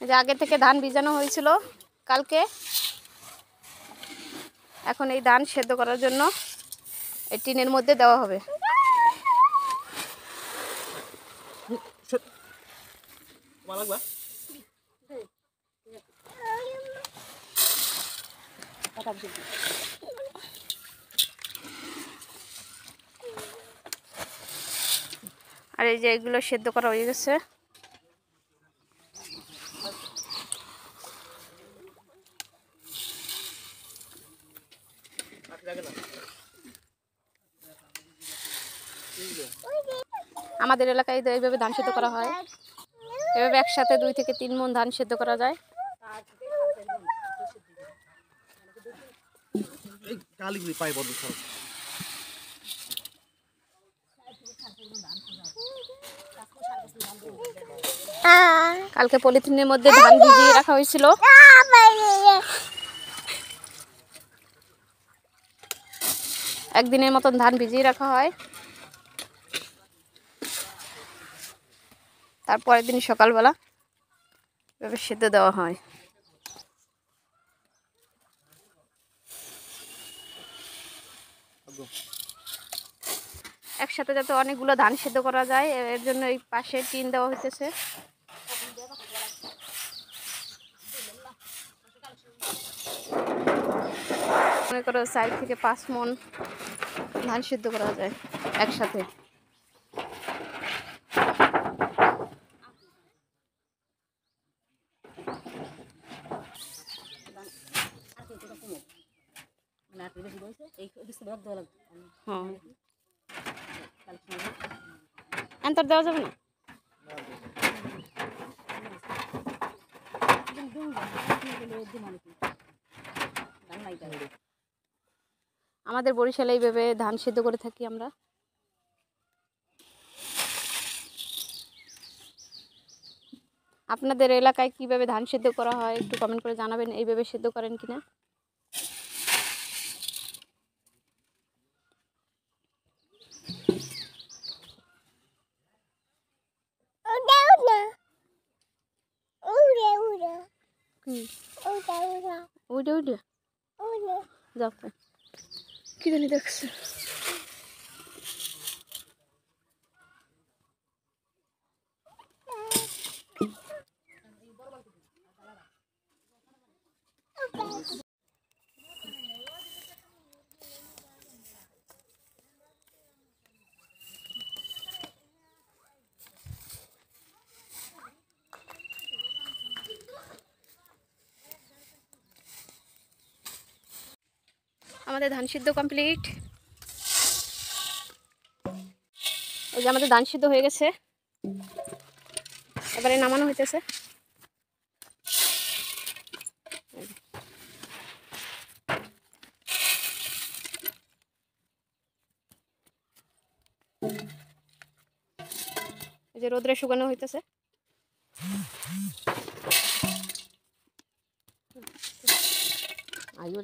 যে আগে থেকে ধান ভিজানো হয়েছিল কালকে, এখন এই ধান সেদ্ধ করার জন্য এই টিনের মধ্যে দেওয়া হবে। আর এই যে এগুলো সেদ্ধ করা হয়ে গেছে। আমাদের এলাকায় এইভাবে ধান সেদ্ধ করা হয়। এভাবে একসাথে 2 থেকে 3 মণ ধান সেদ্ধ করা যায়। কালকে পলিথিনের মধ্যে ধান ভিজিয়ে রাখা হয়েছিল। একদিনের মতন ধান ভিজিয়ে রাখা হয়, তারপরের দিন সকালবেলা এভাবে সেদ্ধ দেওয়া হয়। একসাথে যাতে অনেকগুলো ধান সেদ্ধ করা যায় এর জন্য এই পাশে টিন দেওয়া হইতেছে। মনে করো 4 থেকে 5 মণ ধান সেদ্ধ করা যায় একসাথে। এন্তর দেওয়া যাবে না। আমাদের বরিশালে এইভাবে ধান সিদ্ধ করে থাকি আমরা। আপনাদের এলাকায় কিভাবে ধান সিদ্ধ করা হয় একটু কমেন্ট করে জানাবেন, এইভাবে সিদ্ধ করেন কিনা। কি জানি দেখছে। আমাদের ধান সিদ্ধ কমপ্লিট। এই যে আমাদের ধান সিদ্ধ হয়ে গেছে, এবারে নামানো হইতেছে। এই যে রোদ্রে শুকানো হইতেছে। আইও